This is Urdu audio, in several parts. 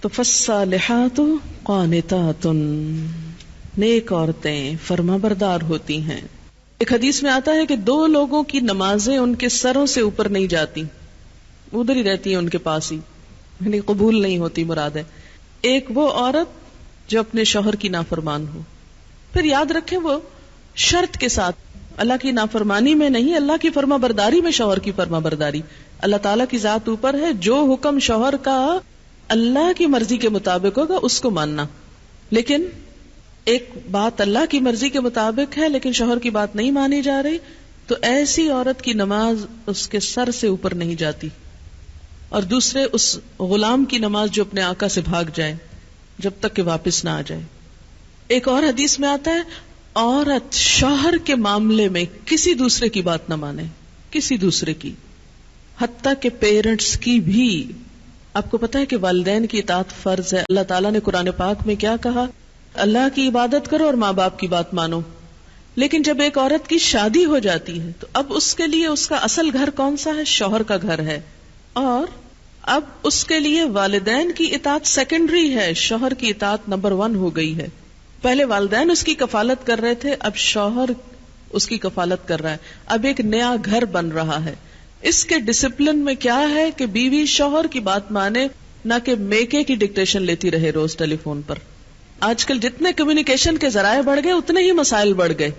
تو فالصالحات قانتات، نیک عورتیں فرما بردار ہوتی ہیں. ایک حدیث میں آتا ہے کہ 2 لوگوں کی نمازیں ان کے سروں سے اوپر نہیں جاتی، ادھر ہی رہتی ہیں ان کے پاس ہی، یعنی قبول نہیں ہوتی. مراد ہے ایک وہ عورت جو اپنے شوہر کی نافرمان ہو. پھر یاد رکھیں وہ شرط کے ساتھ، اللہ کی نافرمانی میں نہیں، اللہ کی فرما برداری میں شوہر کی فرما برداری. اللہ تعالیٰ کی ذات اوپر ہے، جو حکم شوہر کا اللہ کی مرضی کے مطابق ہوگا اس کو ماننا. لیکن ایک بات اللہ کی مرضی کے مطابق ہے لیکن شوہر کی بات نہیں مانی جا رہی، تو ایسی عورت کی نماز اس کے سر سے اوپر نہیں جاتی. اور دوسرے اس غلام کی نماز جو اپنے آقا سے بھاگ جائے جب تک کہ واپس نہ آ جائے. ایک اور حدیث میں آتا ہے عورت شوہر کے معاملے میں کسی دوسرے کی بات نہ مانے، کسی دوسرے کی، حتیٰ کہ پیرنٹس کی بھی. آپ کو پتا ہے کہ والدین کی اطاعت فرض ہے. اللہ تعالیٰ نے قرآن پاک میں کیا کہا؟ اللہ کی عبادت کرو اور ماں باپ کی بات مانو. لیکن جب ایک عورت کی شادی ہو جاتی ہے تو اب اس کے لیے اس کا اصل گھر کون سا ہے؟ شوہر کا گھر ہے. اور اب اس کے لیے والدین کی اطاعت سیکنڈری ہے، شوہر کی اطاعت نمبر 1 ہو گئی ہے. پہلے والدین اس کی کفالت کر رہے تھے، اب شوہر اس کی کفالت کر رہا ہے. اب ایک نیا گھر بن رہا ہے. اس کے ڈسپلن میں کیا ہے کہ بیوی شوہر کی بات مانے، نہ کہ میکے کی ڈکٹیشن لیتی رہے روز ٹیلی فون پر. آج کل جتنے کمیونیکیشن کے ذرائع بڑھ گئے اتنے ہی مسائل بڑھ گئے.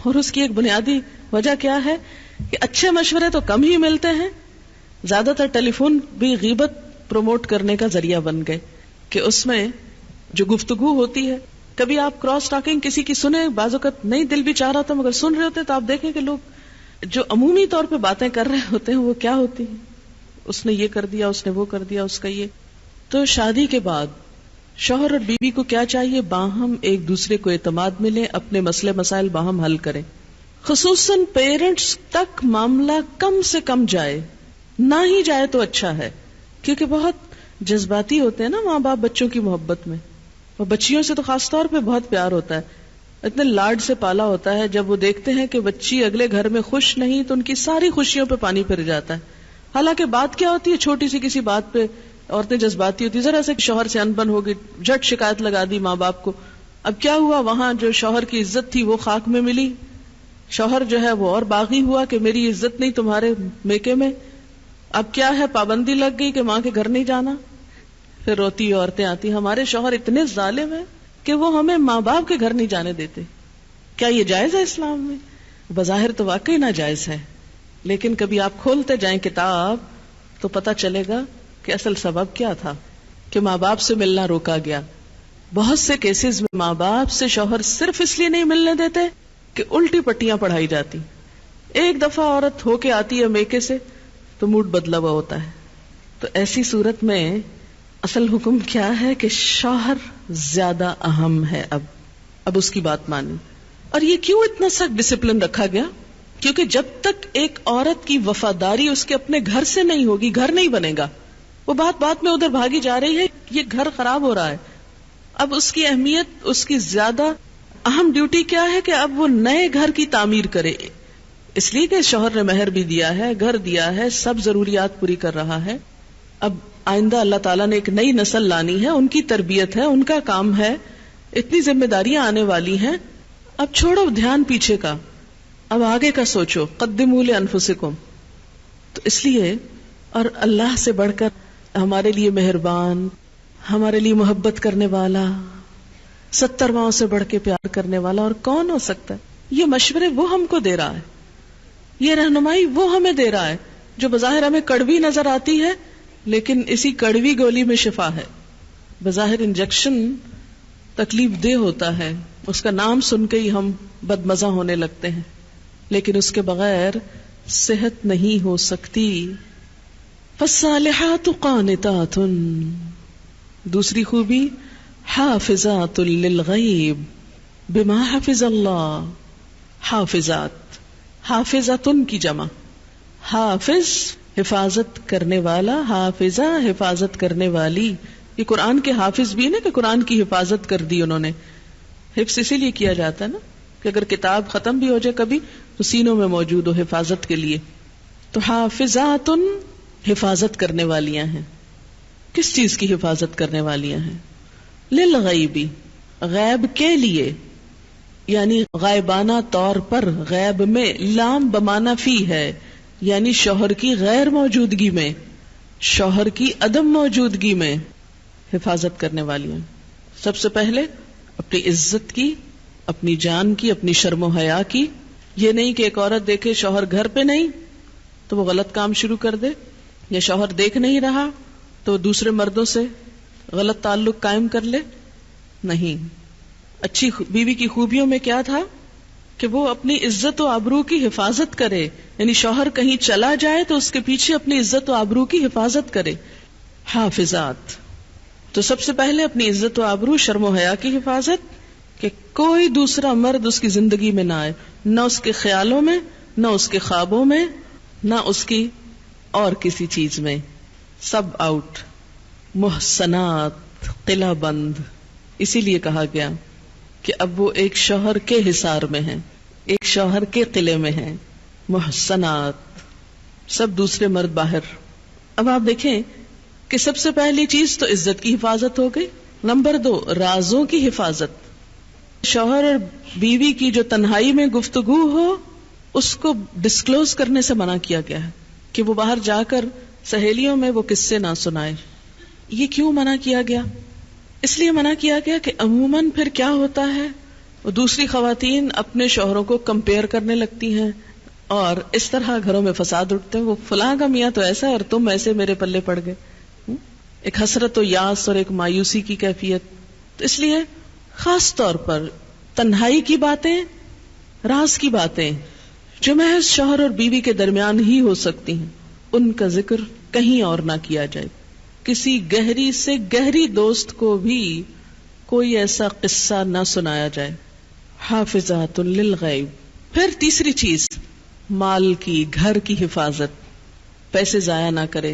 اور اس کی ایک بنیادی وجہ کیا ہے کہ اچھے مشورے تو کم ہی ملتے ہیں. زیادہ تر ٹیلی فون بھی غیبت پروموٹ کرنے کا ذریعہ بن گئے کہ اس میں جو گفتگو ہوتی ہے، کبھی آپ کراس ٹاکنگ کسی کی سنیں، بعض اوقات نہیں دل بھی چاہ رہا تھا مگر سن رہے ہوتے تو آپ دیکھیں کہ لوگ جو عمومی طور پہ باتیں کر رہے ہوتے ہیں وہ کیا ہوتی ہیں، اس نے یہ کر دیا، اس نے وہ کر دیا، اس کا یہ. تو شادی کے بعد شوہر اور بیوی کو کیا چاہیے؟ باہم ایک دوسرے کو اعتماد ملے، اپنے مسئلے مسائل باہم حل کریں. خصوصاً پیرنٹس تک معاملہ کم سے کم جائے، نہ ہی جائے تو اچھا ہے، کیونکہ بہت جذباتی ہوتے ہیں نا ماں باپ بچوں کی محبت میں، اور بچیوں سے تو خاص طور پہ بہت پیار ہوتا ہے، اتنے لاڈ سے پالا ہوتا ہے. جب وہ دیکھتے ہیں کہ بچی اگلے گھر میں خوش نہیں تو ان کی ساری خوشیوں پہ پانی پھر جاتا ہے. حالانکہ بات کیا ہوتی ہے؟ چھوٹی سی کسی بات پہ عورتیں جذباتی ہوتی، ذرا سے شوہر سے انبن ہو گئی، جھٹ شکایت لگا دی ماں باپ کو. اب کیا ہوا؟ وہاں جو شوہر کی عزت تھی وہ خاک میں ملی. شوہر جو ہے وہ اور باغی ہوا کہ میری عزت نہیں تمہارے میکے میں. اب کیا ہے؟ پابندی لگ گئی کہ ماں کے گھر نہیں جانا. پھر روتی عورتیں آتی، ہمارے شوہر اتنے ظالم ہیں کہ وہ ہمیں ماں باپ کے گھر نہیں جانے دیتے. کیا یہ جائز ہے اسلام میں؟ بظاہر تو واقعی ناجائز ہے، لیکن کبھی آپ کھولتے جائیں کتاب تو پتہ چلے گا کہ اصل سبب کیا تھا کہ ماں باپ سے ملنا روکا گیا. بہت سے کیسز میں ماں باپ سے شوہر صرف اس لیے نہیں ملنے دیتے کہ الٹی پٹیاں پڑھائی جاتی. ایک دفعہ عورت ہو کے آتی ہے میکے سے تو موڈ بدلا ہوا ہوتا ہے. تو ایسی صورت میں اصل حکم کیا ہے کہ شوہر زیادہ اہم ہے. اب اس کی بات مانی. اور یہ کیوں اتنا سخت ڈسپلن رکھا گیا؟ کیونکہ جب تک ایک عورت کی وفاداری اس کے اپنے گھر سے نہیں ہوگی، گھر نہیں بنے گا. وہ بات میں ادھر بھاگی جا رہی ہے، یہ گھر خراب ہو رہا ہے. اب اس کی اہمیت، اس کی زیادہ اہم ڈیوٹی کیا ہے کہ اب وہ نئے گھر کی تعمیر کرے. اس لیے کہ شوہر نے مہر بھی دیا ہے، گھر دیا ہے، سب ضروریات پوری کر رہا ہے. اب آئندہ اللہ تعالیٰ نے ایک نئی نسل لانی ہے، ان کی تربیت ہے، ان کا کام ہے، اتنی ذمہ داریاں آنے والی ہیں. اب چھوڑو دھیان پیچھے کا، اب آگے کا سوچو. قدموا لانفسکم. تو اس لیے اور اللہ سے بڑھ کر ہمارے لیے مہربان، ہمارے لیے محبت کرنے والا، 70 ماؤں سے بڑھ کے پیار کرنے والا اور کون ہو سکتا ہے؟ یہ مشورے وہ ہم کو دے رہا ہے، یہ رہنمائی وہ ہمیں دے رہا ہے جو بظاہر ہمیں کڑوی نظر آتی ہے، لیکن اسی کڑوی گولی میں شفا ہے. بظاہر انجیکشن تکلیف دہ ہوتا ہے، اس کا نام سن کے ہی ہم بدمزہ ہونے لگتے ہیں، لیکن اس کے بغیر صحت نہیں ہو سکتی. فالصالحات قانتات. دوسری خوبی حافظات للغیب بما حفظ اللہ. حافظات، حافظتن کی جمع. حافظ حفاظت کرنے والا، حافظہ حفاظت کرنے والی. یہ قرآن کے حافظ بھی نا کہ قرآن کی حفاظت کر دی انہوں نے. حفظ اسی لیے کیا جاتا ہے نا کہ اگر کتاب ختم بھی ہو جائے کبھی تو سینوں میں موجود ہو حفاظت کے لیے. تو حافظات حفاظت کرنے والیاں ہیں. کس چیز کی حفاظت کرنے والیاں ہیں؟ للغیبی، غیب کے لیے، یعنی غائبانہ طور پر، غیب میں، لام بمانا فی ہے، یعنی شوہر کی غیر موجودگی میں، شوہر کی عدم موجودگی میں حفاظت کرنے والی ہیں. سب سے پہلے اپنی عزت کی، اپنی جان کی، اپنی شرم و حیا کی. یہ نہیں کہ ایک عورت دیکھے شوہر گھر پہ نہیں تو وہ غلط کام شروع کر دے، یا شوہر دیکھ نہیں رہا تو دوسرے مردوں سے غلط تعلق قائم کر لے. نہیں، اچھی بیوی کی خوبیوں میں کیا تھا کہ وہ اپنی عزت و آبرو کی حفاظت کرے، یعنی شوہر کہیں چلا جائے تو اس کے پیچھے اپنی عزت و آبرو کی حفاظت کرے. حافظات، تو سب سے پہلے اپنی عزت و آبرو، شرم و حیا کی حفاظت، کہ کوئی دوسرا مرد اس کی زندگی میں نہ آئے، نہ اس کے خیالوں میں، نہ اس کے خوابوں میں، نہ اس کی اور کسی چیز میں، سب آؤٹ. محسنات، قلعہ بند، اسی لیے کہا گیا کہ اب وہ ایک شوہر کے حصار میں ہیں، ایک شوہر کے قلعے میں ہیں. محسنات، سب دوسرے مرد باہر. اب آپ دیکھیں کہ سب سے پہلی چیز تو عزت کی حفاظت ہو گئی. نمبر 2، رازوں کی حفاظت. شوہر اور بیوی کی جو تنہائی میں گفتگو ہو اس کو ڈسکلوز کرنے سے منع کیا گیا ہے کہ وہ باہر جا کر سہیلیوں میں وہ قصے نہ سنائے. یہ کیوں منع کیا گیا؟ اس لیے منع کیا گیا کہ عموماً پھر کیا ہوتا ہے، وہ دوسری خواتین اپنے شوہروں کو کمپیئر کرنے لگتی ہیں اور اس طرح گھروں میں فساد اٹھتے ہیں. وہ فلاں کا میاں تو ایسا اور تم ایسے میرے پلے پڑ گئے. ایک حسرت و یاس اور ایک مایوسی کی کیفیت. تو اس لیے خاص طور پر تنہائی کی باتیں، راز کی باتیں جو محض شوہر اور بیوی کے درمیان ہی ہو سکتی ہیں، ان کا ذکر کہیں اور نہ کیا جائے. کسی گہری سے گہری دوست کو بھی کوئی ایسا قصہ نہ سنایا جائے. حافظات للغیب. پھر تیسری چیز، مال کی، گھر کی حفاظت. پیسے ضائع نہ کرے.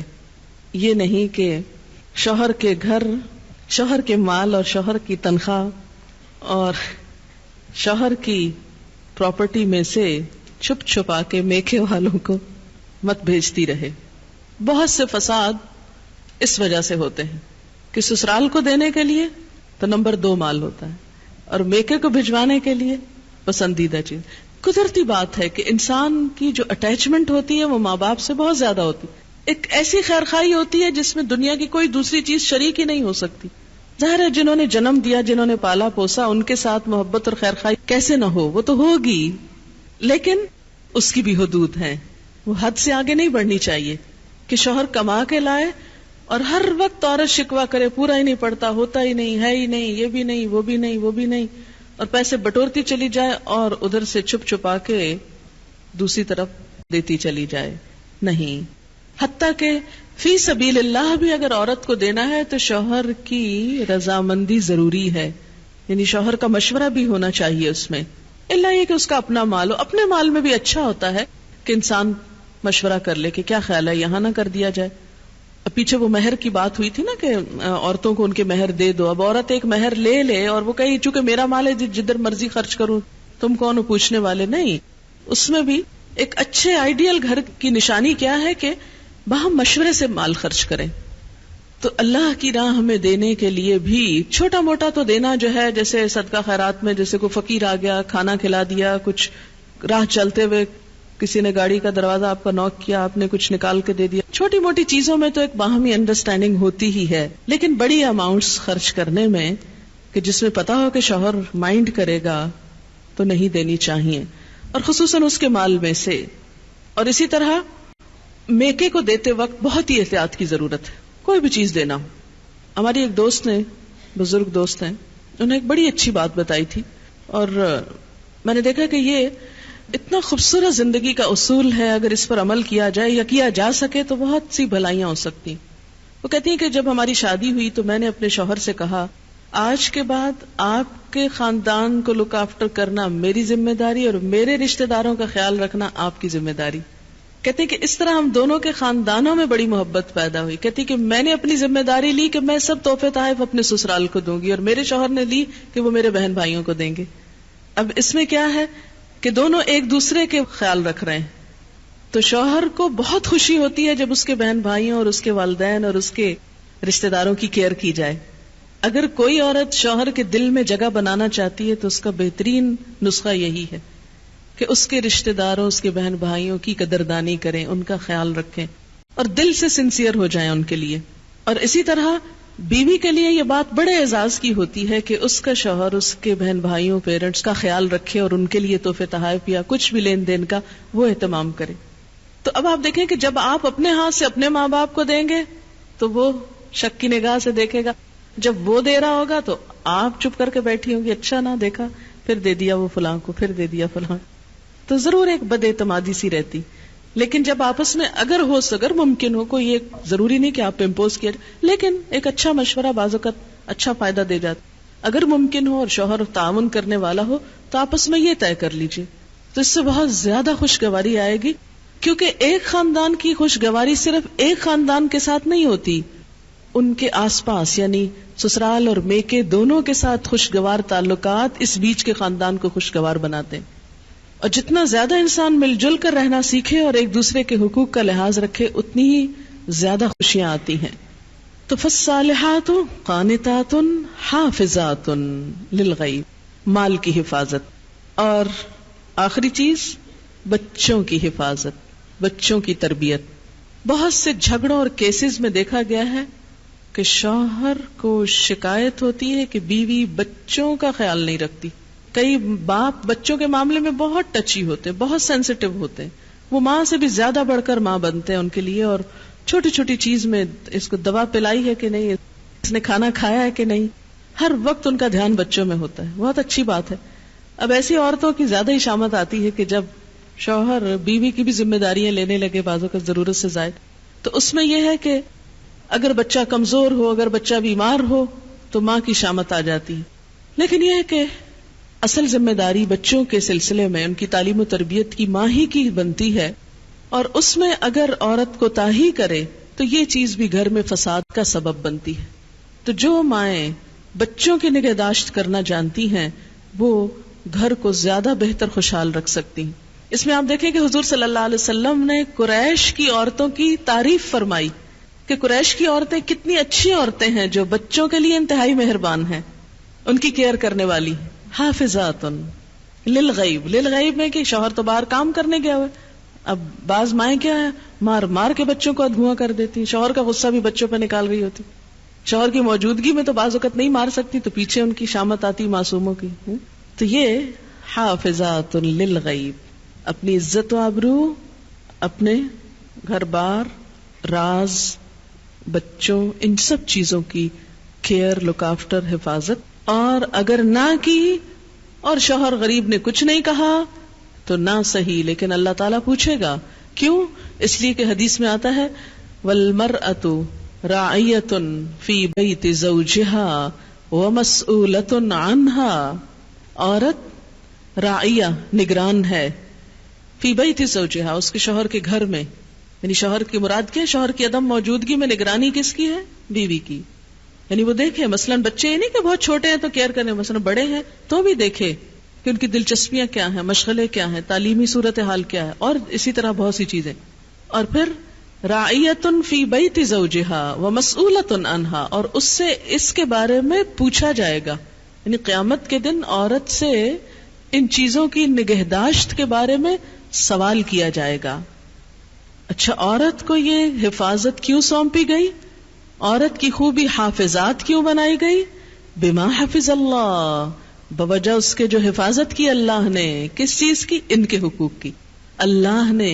یہ نہیں کہ شوہر کے گھر، شوہر کے مال اور شوہر کی تنخواہ اور شوہر کی پراپرٹی میں سے چھپ چھپا کے میکے والوں کو مت بھیجتی رہے. بہت سے فساد اس وجہ سے ہوتے ہیں کہ سسرال کو دینے کے لیے تو نمبر 2 مال ہوتا ہے اور میکے کو بھجوانے کے لیے پسندیدہ چیز. قدرتی بات ہے کہ انسان کی جو اٹیچمنٹ ہوتی ہے وہ ماں باپ سے بہت زیادہ ہوتی ہے. ایک ایسی خیرخوائی ہوتی ہے جس میں دنیا کی کوئی دوسری چیز شریک ہی نہیں ہو سکتی. ظاہر ہے جنہوں نے جنم دیا، جنہوں نے پالا پوسا، ان کے ساتھ محبت اور خیرخوائی کیسے نہ ہو، وہ تو ہوگی، لیکن اس کی بھی حدود ہیں. وہ حد سے آگے نہیں بڑھنی چاہیے کہ شوہر کما کے لائے اور ہر وقت عورت شکوا کرے، پورا ہی نہیں پڑتا، ہوتا ہی نہیں، ہے ہی نہیں، یہ بھی نہیں، وہ بھی نہیں، وہ بھی نہیں، اور پیسے بٹورتی چلی جائے اور ادھر سے چھپ چھپا کے دوسری طرف دیتی چلی جائے. نہیں، حتیٰ کہ فی سبیل اللہ بھی اگر عورت کو دینا ہے تو شوہر کی رضامندی ضروری ہے، یعنی شوہر کا مشورہ بھی ہونا چاہیے اس میں. اللہ یہ کہ اس کا اپنا مال ہو. اپنے مال میں بھی اچھا ہوتا ہے کہ انسان مشورہ کر لے کہ کیا خیال ہے، یہاں نہ کر دیا جائے. اب پیچھے وہ مہر کی بات ہوئی تھی نا کہ عورتوں کو ان کے مہر دے دو. اب عورت ایک مہر لے لے اور وہ کہے چونکہ میرا مال ہے جدھر مرضی خرچ کروں، تم کون ہو پوچھنے والے. نہیں، اس میں بھی ایک اچھے آئیڈیل گھر کی نشانی کیا ہے کہ باہم مشورے سے مال خرچ کریں. تو اللہ کی راہ میں دینے کے لیے بھی چھوٹا موٹا تو دینا جو ہے، جیسے صدقہ خیرات میں جیسے کوئی فقیر آ گیا کھانا کھلا دیا، کچھ راہ چلتے ہوئے کسی نے گاڑی کا دروازہ آپ کا نوک کیا، آپ نے کچھ نکال کے دے دیا. چھوٹی موٹی چیزوں میں تو ایک باہمی انڈرسٹینڈنگ ہوتی ہی ہے، لیکن بڑی اماؤنٹس خرچ کرنے میں کہ جس میں پتا ہو کہ شوہر مائنڈ کرے گا تو نہیں دینی چاہیے، اور خصوصاً اس کے مال میں سے. اور اسی طرح میکے کو دیتے وقت بہت ہی احتیاط کی ضرورت ہے. کوئی بھی چیز دینا ہو. ہماری ایک دوست نے، بزرگ دوست ہیں، انہوں نے ایک بڑی اچھی بات بتائی تھی اور میں نے دیکھا کہ یہ اتنا خوبصورت زندگی کا اصول ہے، اگر اس پر عمل کیا جائے یا کیا جا سکے تو بہت سی بھلائیاں ہو سکتی. وہ کہتی ہیں کہ جب ہماری شادی ہوئی تو میں نے اپنے شوہر سے کہا آج کے بعد آپ کے خاندان کو لک آفٹر کرنا میری ذمہ داری اور میرے رشتہ داروں کا خیال رکھنا آپ کی ذمہ داری. کہتے ہیں کہ اس طرح ہم دونوں کے خاندانوں میں بڑی محبت پیدا ہوئی. کہتی کہ میں نے اپنی ذمہ داری لی کہ میں سب تحفے تحائف اپنے سسرال کو دوں گی اور میرے شوہر نے لی کہ وہ میرے بہن بھائیوں کو دیں گے. اب اس میں کیا ہے کہ دونوں ایک دوسرے کے خیال رکھ رہے ہیں. تو شوہر کو بہت خوشی ہوتی ہے جب اس کے بہن بھائیوں اور اس کے والدین اور اس کے رشتہ داروں کی کیئر کی جائے. اگر کوئی عورت شوہر کے دل میں جگہ بنانا چاہتی ہے تو اس کا بہترین نسخہ یہی ہے کہ اس کے رشتہ داروں، اس کے بہن بھائیوں کی قدردانی کریں، ان کا خیال رکھیں اور دل سے سنسیئر ہو جائیں ان کے لیے. اور اسی طرح بیوی کے لیے یہ بات بڑے اعزاز کی ہوتی ہے کہ اس کا شوہر اس کے بہن بھائیوں، پیرنٹس کا خیال رکھے اور ان کے لیے تحفے تحائف یا کچھ بھی لین دین کا وہ اہتمام کرے. تو اب آپ دیکھیں کہ جب آپ اپنے ہاتھ سے اپنے ماں باپ کو دیں گے تو وہ شک کی نگاہ سے دیکھے گا، جب وہ دے رہا ہوگا تو آپ چپ کر کے بیٹھی ہوں گی، اچھا نہ دیکھا، پھر دے دیا وہ فلاں کو، پھر دے دیا فلاں. تو ضرور ایک بد اعتمادی سی رہتی. لیکن جب آپس میں اگر ممکن ہو، کوئی ایک ضروری نہیں کہ آپ پہ امپوز کیا جائے، لیکن ایک اچھا مشورہ بعض اوقات اچھا فائدہ دے جاتا. اگر ممکن ہو اور شوہر تعاون کرنے والا ہو تو آپس میں یہ طے کر لیجیے، تو اس سے بہت زیادہ خوشگواری آئے گی. کیونکہ ایک خاندان کی خوشگواری صرف ایک خاندان کے ساتھ نہیں ہوتی، ان کے آس پاس یعنی سسرال اور میکے دونوں کے ساتھ خوشگوار تعلقات اس بیچ کے خاندان کو خوشگوار بناتے ہیں. اور جتنا زیادہ انسان مل جل کر رہنا سیکھے اور ایک دوسرے کے حقوق کا لحاظ رکھے، اتنی ہی زیادہ خوشیاں آتی ہیں. تو فالصالحات قانتات حافظات للغیب، مال کی حفاظت. اور آخری چیز بچوں کی حفاظت، بچوں کی تربیت. بہت سے جھگڑوں اور کیسز میں دیکھا گیا ہے کہ شوہر کو شکایت ہوتی ہے کہ بیوی بچوں کا خیال نہیں رکھتی. کئی باپ بچوں کے معاملے میں بہت ٹچی ہوتے، بہت سینسیٹیو ہوتے ہیں، وہ ماں سے بھی زیادہ بڑھ کر ماں بنتے ہیں ان کے لیے. اور چھوٹی چھوٹی چیز میں اس کو دوا پلائی ہے کہ نہیں، اس نے کھانا کھایا ہے کہ نہیں، ہر وقت ان کا دھیان بچوں میں ہوتا ہے. بہت اچھی بات ہے. اب ایسی عورتوں کی زیادہ ہی شامت آتی ہے کہ جب شوہر بیوی کی بھی ذمہ داریاں لینے لگے بازوں کا ضرورت سے زائد، تو اس میں یہ ہے کہ اگر بچہ کمزور ہو، اگر بچہ بیمار ہو تو ماں کی شامت آ جاتی ہے. لیکن یہ ہے کہ اصل ذمہ داری بچوں کے سلسلے میں ان کی تعلیم و تربیت کی ماں ہی کی بنتی ہے، اور اس میں اگر عورت کوتاہی کرے تو یہ چیز بھی گھر میں فساد کا سبب بنتی ہے. تو جو مائیں بچوں کی نگہداشت کرنا جانتی ہیں وہ گھر کو زیادہ بہتر خوشحال رکھ سکتی ہیں. اس میں آپ دیکھیں کہ حضور صلی اللہ علیہ وسلم نے قریش کی عورتوں کی تعریف فرمائی کہ قریش کی عورتیں کتنی اچھی عورتیں ہیں جو بچوں کے لیے انتہائی مہربان ہیں، ان کی کیئر کرنے والی. حافظات للغیب، للغیب میں کہ شوہر تو باہر کام کرنے گیا ہوئے. اب بعض مائیں کیا ہے، مار مار کے بچوں کو دھواں کر دیتی، شوہر کا غصہ بھی بچوں پہ نکال رہی ہوتی. شوہر کی موجودگی میں تو بعض وقت نہیں مار سکتی تو پیچھے ان کی شامت آتی معصوموں کی. تو یہ حافظات للغیب، اپنی عزت و آبرو، اپنے گھر بار، راز، بچوں، ان سب چیزوں کی کیئر، لک آفٹر، حفاظت. اور اگر نہ کی اور شوہر غریب نے کچھ نہیں کہا تو نہ صحیح، لیکن اللہ تعالیٰ پوچھے گا. کیوں؟ اس لیے کہ حدیث میں آتا ہے وَالْمَرْأَةُ رَاعِيَةٌ فِي بَيْتِ زَوْجِهَا وَمَسْئُولَةٌ عَنْهَا، عورت راعیہ، نگران ہے، فی بیت زوجہا، اس کے شوہر کے گھر میں. یعنی شوہر کی مراد کیا ہے؟ شوہر کی عدم موجودگی میں نگرانی کس کی ہے؟ بیوی کی. یعنی وہ دیکھے مثلا بچے ہی نہیں کہ بہت چھوٹے ہیں تو کیئر کرنے، مثلا بڑے ہیں تو بھی دیکھے کہ ان کی دلچسپیاں کیا ہیں، مشغلے کیا ہیں، تعلیمی صورتحال کیا ہے، اور اسی طرح بہت سی چیزیں. اور پھر راعیۃ فی بیت زوجہا ومسئولۃ عنہا، اور اس سے اس کے بارے میں پوچھا جائے گا. یعنی قیامت کے دن عورت سے ان چیزوں کی نگہداشت کے بارے میں سوال کیا جائے گا. اچھا، عورت کو یہ حفاظت کیوں سونپی گئی؟ عورت کی خوبی حافظات کیوں بنائی گئی؟ بما حفظ اللہ، بوجہ اس کے جو حفاظت کی اللہ نے. کس چیز کی؟ ان کے حقوق کی. اللہ نے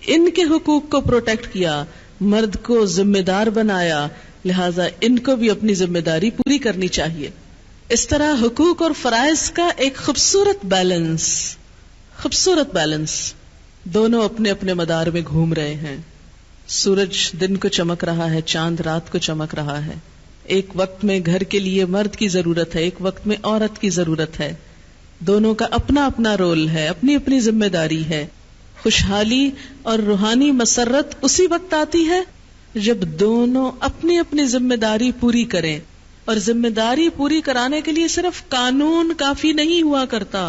ان کے حقوق کو پروٹیکٹ کیا، مرد کو ذمہ دار بنایا، لہذا ان کو بھی اپنی ذمہ داری پوری کرنی چاہیے. اس طرح حقوق اور فرائض کا ایک خوبصورت بیلنس، دونوں اپنے اپنے مدار میں گھوم رہے ہیں. سورج دن کو چمک رہا ہے، چاند رات کو چمک رہا ہے. ایک وقت میں گھر کے لیے مرد کی ضرورت ہے، ایک وقت میں عورت کی ضرورت ہے. دونوں کا اپنا اپنا رول ہے، اپنی اپنی ذمہ داری ہے. خوشحالی اور روحانی مسرت اسی وقت آتی ہے جب دونوں اپنی اپنی ذمہ داری پوری کریں. اور ذمہ داری پوری کرانے کے لیے صرف قانون کافی نہیں ہوا کرتا.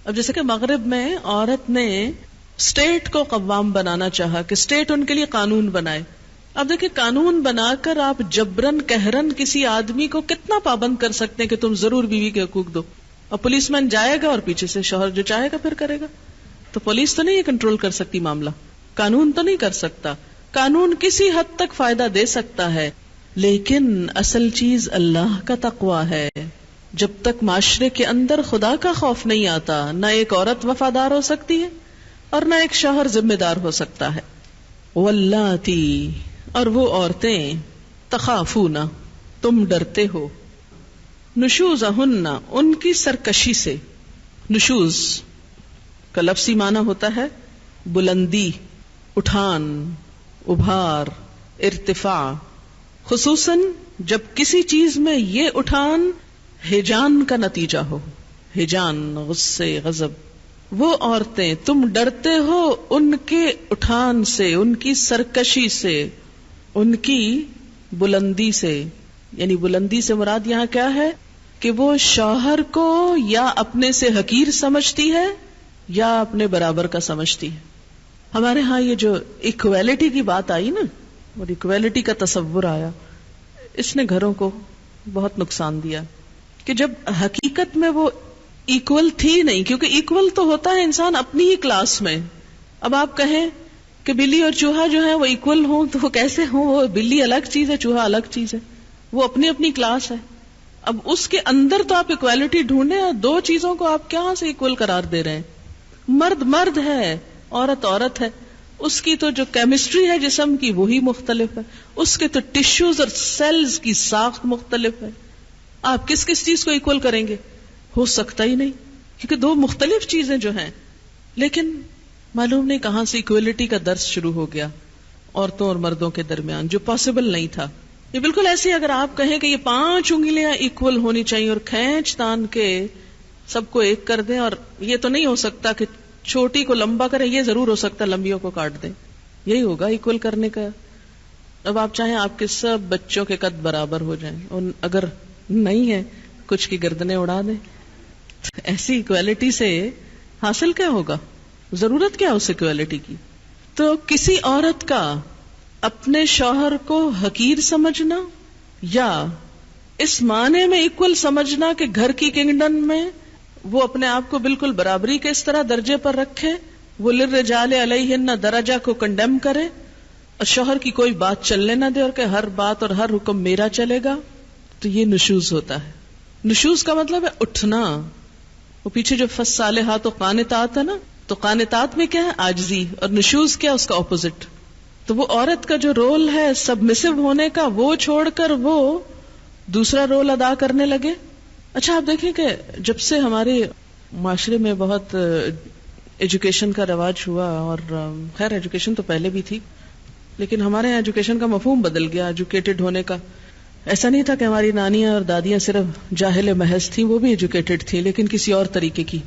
اب جیسے کہ مغرب میں عورت نے اسٹیٹ کو قوام بنانا چاہا کہ اسٹیٹ ان کے لیے قانون بنائے. اب دیکھیں قانون بنا کر آپ جبرن قہرن کسی آدمی کو کتنا پابند کر سکتے ہیں کہ تم ضرور بیوی کے حقوق دو، اور پولیس مین جائے گا اور پیچھے سے شوہر جو چاہے گا پھر کرے گا. تو پولیس تو نہیں کنٹرول کر سکتی معاملہ، قانون تو نہیں کر سکتا. قانون کسی حد تک فائدہ دے سکتا ہے، لیکن اصل چیز اللہ کا تقوی ہے. جب تک معاشرے کے اندر خدا کا خوف نہیں آتا، نہ ایک عورت وفادار ہو سکتی ہے اور نہ ایک شوہر ذمہ دار ہو سکتا ہے. واللاتی، اور وہ عورتیں، تخافون، تم ڈرتے ہو، نشوزہن، ان کی سرکشی سے. نشوز کا لفظی معنی ہوتا ہے بلندی، اٹھان، ابھار، ارتفاع. خصوصاً جب کسی چیز میں یہ اٹھان ہیجان کا نتیجہ ہو، ہیجان، غصے، غضب. وہ عورتیں تم ڈرتے ہو ان کے اٹھان سے، ان کی سرکشی سے، ان کی بلندی سے. یعنی بلندی سے مراد یہاں کیا ہے کہ وہ شوہر کو یا اپنے سے حقیر سمجھتی ہے یا اپنے برابر کا سمجھتی ہے. ہمارے ہاں یہ جو ایکویلٹی کی بات آئی نا، اور ایکویلٹی کا تصور آیا، اس نے گھروں کو بہت نقصان دیا. کہ جب حقیقت میں وہ ایکول تھی نہیں، کیونکہ ایکول تو ہوتا ہے انسان اپنی ہی کلاس میں. اب آپ کہیں کہ بلی اور چوہا جو ہے وہ ایکول ہوں تو وہ کیسے ہوں؟ وہ بلی الگ چیز ہے، چوہا الگ چیز ہے، وہ اپنی اپنی کلاس ہے. اب اس کے اندر تو آپ ایکویلٹی ڈھونڈیں، اور دو چیزوں کو آپ کہاں سے ایکول قرار دے رہے ہیں؟ مرد مرد ہے، عورت عورت ہے. اس کی تو جو کیمسٹری ہے جسم کی وہی مختلف ہے، اس کے تو ٹشوز اور سیلز کی ساخت مختلف ہے. آپ کس کس چیز کو ایکول کریں گے؟ ہو سکتا ہی نہیں، کیونکہ دو مختلف چیزیں جو ہیں. لیکن معلوم نہیں کہاں سے ایکویلٹی کا درس شروع ہو گیا عورتوں اور مردوں کے درمیان، جو پاسبل نہیں تھا. یہ بالکل ایسی اگر آپ کہیں کہ یہ 5 انگلیاں ایکول ہونی چاہیے اور کھینچ تان کے سب کو ایک کر دیں، اور یہ تو نہیں ہو سکتا کہ چھوٹی کو لمبا کریں، یہ ضرور ہو سکتا ہے لمبیوں کو کاٹ دیں، یہی ہوگا ایکول کرنے کا. اب آپ چاہیں آپ کے سب بچوں کے قد برابر ہو جائیں، اور اگر نہیں ہے کچھ کی گردنیں اڑا دیں. ایسی ایکویلٹی سے حاصل کیا ہوگا؟ ضرورت کیا اس ایکویلٹی کی؟ تو کسی عورت کا اپنے شوہر کو حقیر سمجھنا، یا اس معنی میں ایکول سمجھنا کہ گھر کی کنگڈم میں وہ اپنے آپ کو بالکل برابری کے اس طرح درجے پر رکھے، وہ للرجال علیہن درجہ کو کنڈیم کرے اور شوہر کی کوئی بات چلنے نہ دے اور کہ ہر بات اور ہر حکم میرا چلے گا، تو یہ نشوز ہوتا ہے. نشوز کا مطلب ہے اٹھنا. وہ پیچھے جو فالصالحات و قانتات ہے نا، تو قانتات میں کیا ہے؟ عاجزی. اور نشوز کیا؟ اس کا اپوزٹ. تو وہ عورت کا جو رول ہے سبمسو ہونے کا، وہ چھوڑ کر وہ دوسرا رول ادا کرنے لگے. اچھا آپ دیکھیں کہ جب سے ہمارے معاشرے میں بہت ایجوکیشن کا رواج ہوا، اور خیر ایجوکیشن تو پہلے بھی تھی، لیکن ہمارے یہاں ایجوکیشن کا مفہوم بدل گیا ایجوکیٹڈ ہونے کا. ایسا نہیں تھا کہ ہماری نانیاں اور دادیاں صرف جاہل محض تھیں، وہ بھی ایجوکیٹڈ تھی لیکن کسی اور طریقے کی.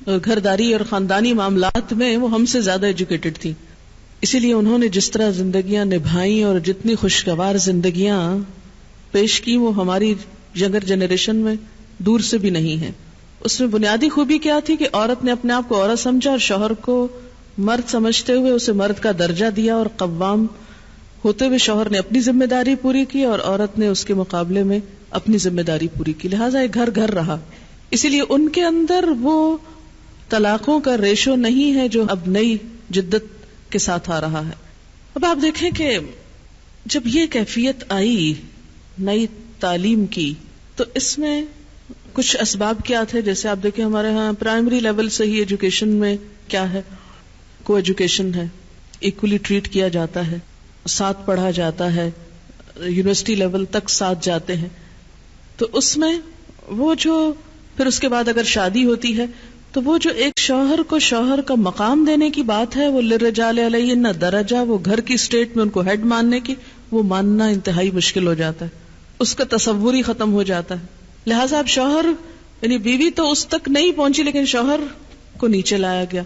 اور گھرداری اور خاندانی معاملات میں وہ ہم سے زیادہ ایجوکیٹڈ تھی. اسی لیے انہوں نے جس طرح زندگیاں نبھائیں اور جتنی خوشگوار زندگیاں پیش کی، وہ ہماری ینگر جنریشن میں دور سے بھی نہیں ہے. اس میں بنیادی خوبی کیا تھی کہ عورت نے اپنے آپ کو عورت سمجھا اور شوہر کو مرد سمجھتے ہوئے اسے مرد کا درجہ دیا، اور قوام ہوتے ہوئے شوہر نے اپنی ذمہ داری پوری کی اور عورت نے اس کے مقابلے میں اپنی ذمہ داری پوری کی. لہٰذا ایک گھر گھر رہا. اسی لیے ان کے اندر وہ طلاقوں کا ریشو نہیں ہے جو اب نئی جدت کے ساتھ آ رہا ہے. اب آپ دیکھیں کہ جب یہ کیفیت آئی نئی تعلیم کی، تو اس میں کچھ اسباب کیا تھے. جیسے آپ دیکھیں ہمارے ہاں پرائمری لیول سے ہی ایجوکیشن میں کیا ہے، کو ایجوکیشن ہے، ایکولی ٹریٹ کیا جاتا ہے، ساتھ پڑھا جاتا ہے، یونیورسٹی لیول تک ساتھ جاتے ہیں. تو اس میں وہ جو پھر اس کے بعد اگر شادی ہوتی ہے تو وہ جو ایک شوہر کو شوہر کا مقام دینے کی بات ہے، وہ للرجال علیہن درجہ، وہ گھر کی اسٹیٹ میں ان کو ہیڈ ماننے کی، وہ ماننا انتہائی مشکل ہو جاتا ہے. اس کا تصور ہی ختم ہو جاتا ہے. لہٰذا اب شوہر یعنی بیوی تو اس تک نہیں پہنچی، لیکن شوہر کو نیچے لایا گیا.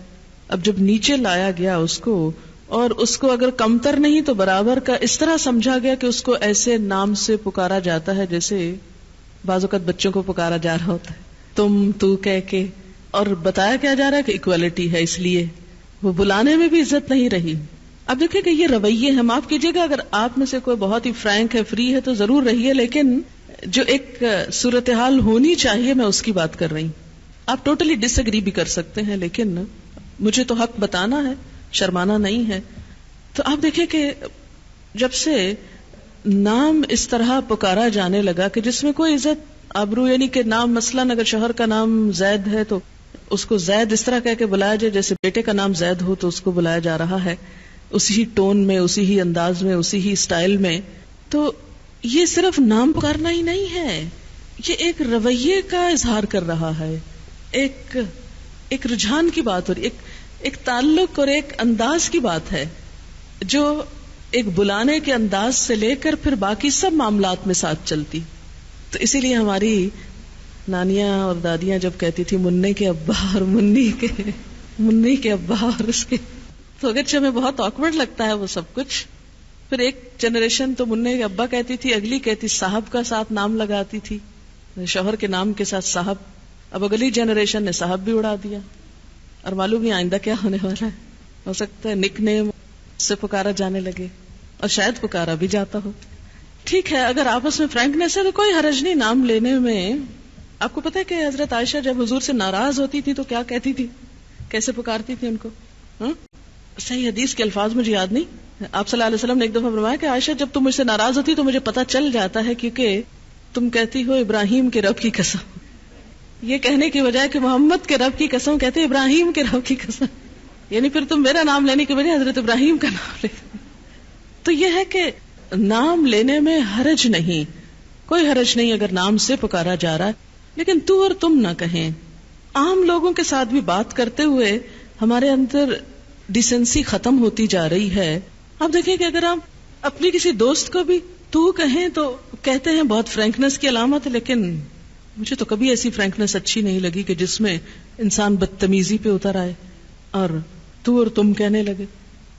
اب جب نیچے لایا گیا اس کو، اور اس کو اگر کمتر نہیں تو برابر کا اس طرح سمجھا گیا کہ اس کو ایسے نام سے پکارا جاتا ہے جیسے بعض اوقات بچوں کو پکارا جا رہا ہوتا ہے، تم تو کہہ کے. اور بتایا کیا جا رہا ہے کہ ایکویلٹی ہے، اس لیے وہ بلانے میں بھی عزت نہیں رہی. اب دیکھیں کہ یہ رویے ہیں، معاف کیجیے گا اگر آپ میں سے کوئی بہت ہی فرینک ہے، فری ہے تو ضرور رہیے، لیکن جو ایک صورتحال ہونی چاہیے میں اس کی بات کر رہی ہوں. آپ ٹوٹلی ڈس ایگری بھی کر سکتے ہیں، لیکن مجھے تو حق بتانا ہے، شرمانا نہیں ہے. تو آپ دیکھیں کہ جب سے نام اس طرح پکارا جانے لگا کہ جس میں کوئی عزت آبرو، یعنی کہ نام مثلاً اگر شوہر کا نام زید ہے تو اس کو زید اس طرح کہہ کے بلایا جائے جیسے بیٹے کا نام زید ہو تو اس کو بلایا جا رہا ہے، اسی ہی ٹون میں، اسی ہی انداز میں، اسی ہی سٹائل میں. تو یہ صرف نام پکارنا ہی نہیں ہے، یہ ایک رویے کا اظہار کر رہا ہے، ایک رجحان کی بات ہو رہی، ایک تعلق اور ایک انداز کی بات ہے جو ایک بلانے کے انداز سے لے کر پھر باقی سب معاملات میں ساتھ چلتی. تو اسی لیے ہماری نانیاں اور دادیاں جب کہتی تھی منی کے ابا اور منی کے ابا اور اس کے، تو اگرچہ ہمیں بہت آکورڈ لگتا ہے وہ سب کچھ. پھر ایک جنریشن تو منی کے ابا کہتی تھی، اگلی کہتی صاحب کا ساتھ نام لگاتی تھی، شوہر کے نام کے ساتھ صاحب. اب اگلی جنریشن نے صاحب بھی اڑا دیا، اور معلوم نہیں آئندہ کیا ہونے والا ہے. ہو سکتا ہے نک نیم سے پکارا جانے لگے، اور شاید پکارا بھی جاتا ہو. ٹھیک ہے، اگر آپس میں فرینکنیس ہے تو کوئی حرج نہیں نام لینے میں. آپ کو پتا ہے کہ حضرت عائشہ جب حضور سے ناراض ہوتی تھی تو کیا کہتی تھی، کیسے پکارتی تھی ان کو؟ صحیح حدیث کے الفاظ مجھے یاد نہیں. آپ صلی اللہ علیہ وسلم نے ایک دفعہ فرمایا کہ عائشہ جب تم مجھ سے ناراض ہوتی تو مجھے پتا چل جاتا ہے، کیونکہ تم کہتی ہو ابراہیم کے رب کی قسم. یہ کہنے کی بجائے کہ محمد کے رب کی قسم کہتے ابراہیم کے رب کی قسم، یعنی پھر تم میرا نام لینے کی بجائے حضرت ابراہیم کا نام لیتے. تو یہ ہے کہ نام لینے میں حرج نہیں، کوئی حرج نہیں اگر نام سے پکارا جا رہا ہے، لیکن تو اور تم نہ کہیں. عام لوگوں کے ساتھ بھی بات کرتے ہوئے ہمارے اندر ڈیسنسی ختم ہوتی جا رہی ہے. آپ دیکھیں کہ اگر ہم اپنی کسی دوست کو بھی تو کہیں تو کہتے ہیں بہت فرینکنس کی علامت ہے، لیکن مجھے تو کبھی ایسی فرینکنس اچھی نہیں لگی کہ جس میں انسان بدتمیزی پہ اتر آئے اور تو اور تم کہنے لگے.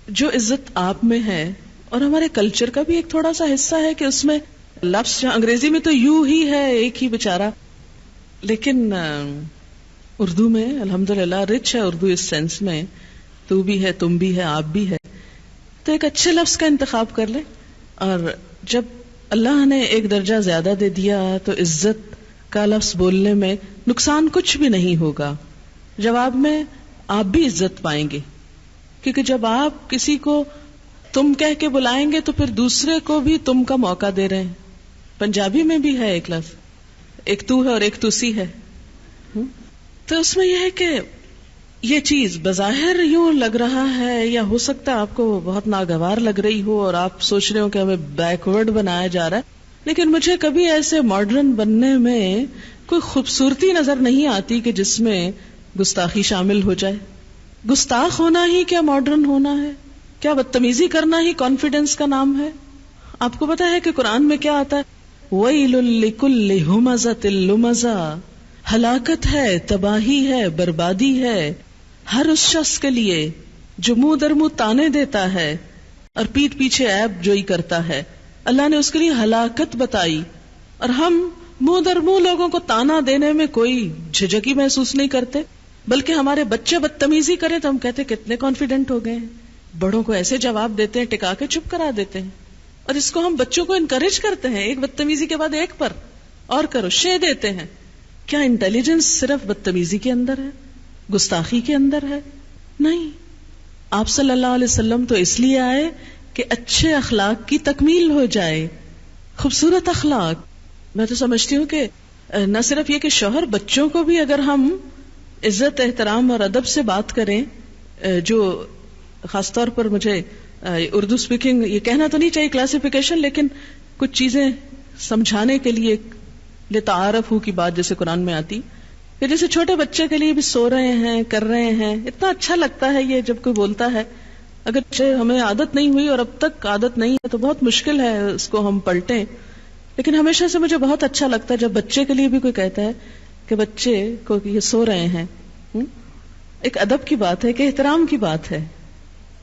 جو عزت آپ میں ہے، اور ہمارے کلچر کا بھی ایک تھوڑا سا حصہ ہے کہ اس میں لفظ انگریزی میں تو یو ہی ہے، ایک ہی بیچارہ، لیکن اردو میں الحمدللہ رچ ہے اردو اس سینس میں، تو بھی ہے، تم بھی ہے، آپ بھی ہے. تو ایک اچھے لفظ کا انتخاب کر لیں، اور جب اللہ نے ایک درجہ زیادہ دے دیا تو عزت کا لفظ بولنے میں نقصان کچھ بھی نہیں ہوگا. جواب میں آپ بھی عزت پائیں گے، کیونکہ جب آپ کسی کو تم کہہ کے بلائیں گے تو پھر دوسرے کو بھی تم کا موقع دے رہے ہیں. پنجابی میں بھی ہے ایک لفظ، ایک تو ہے اور ایک تسی ہے. تو اس میں یہ ہے کہ یہ چیز بظاہر یوں لگ رہا ہے، یا ہو سکتا ہے آپ کو بہت ناگوار لگ رہی ہو اور آپ سوچ رہے ہو کہ ہمیں بیکورڈ بنایا جا رہا ہے، لیکن مجھے کبھی ایسے ماڈرن بننے میں کوئی خوبصورتی نظر نہیں آتی کہ جس میں گستاخی شامل ہو جائے. گستاخ ہونا ہی کیا ماڈرن ہونا ہے؟ کیا بدتمیزی کرنا ہی کانفیڈنس کا نام ہے؟ آپ کو پتا ہے کہ قرآن میں کیا آتا ہے؟ وَيْلٌ لِكُلِّ هُمَزَةٍ لُمَزَةٍ، ہلاکت ہے، تباہی ہے، بربادی ہے ہر اس شخص کے لیے جو منہ در منہ تانے دیتا ہے اور پیٹھ پیچھے عیب جوئی کرتا ہے. اللہ نے اس کے لیے ہلاکت بتائی، اور ہم منہ در منہ لوگوں کو تانا دینے میں کوئی جھجک ہی محسوس نہیں کرتے، بلکہ ہمارے بچے بدتمیزی کریں تو ہم کہتے کتنے کانفیڈنٹ ہو گئے ہیں، بڑوں کو ایسے جواب دیتے ہیں، ٹکا کے چپ کرا دیتے ہیں. اور اس کو ہم بچوں کو انکریج کرتے ہیں، ایک بدتمیزی کے بعد ایک پر اور کرو، شے دیتے ہیں. کیا انٹیلیجنس صرف بدتمیزی کے اندر ہے، گستاخی کے اندر ہے؟ نہیں. آپ صلی اللہ علیہ وسلم تو اس لیے آئے کہ اچھے اخلاق کی تکمیل ہو جائے، خوبصورت اخلاق. میں تو سمجھتی ہوں کہ نہ صرف یہ کہ شوہر، بچوں کو بھی اگر ہم عزت، احترام اور ادب سے بات کریں، جو خاص طور پر مجھے اردو اسپیکنگ یہ کہنا تو نہیں چاہیے کلاسیفیکیشن، لیکن کچھ چیزیں سمجھانے کے لیے لتعارفوا کی بات جیسے قرآن میں آتی کہ جیسے چھوٹے بچے کے لیے بھی سو رہے ہیں، کر رہے ہیں، اتنا اچھا لگتا ہے یہ جب کوئی بولتا ہے. اگر ہمیں عادت نہیں ہوئی اور اب تک عادت نہیں ہے تو بہت مشکل ہے اس کو ہم پلٹیں، لیکن ہمیشہ سے مجھے بہت اچھا لگتا ہے جب بچے کے لیے بھی کوئی کہتا ہے کہ بچے کو یہ سو رہے ہیں. ایک ادب کی بات ہے، کہ احترام کی بات ہے.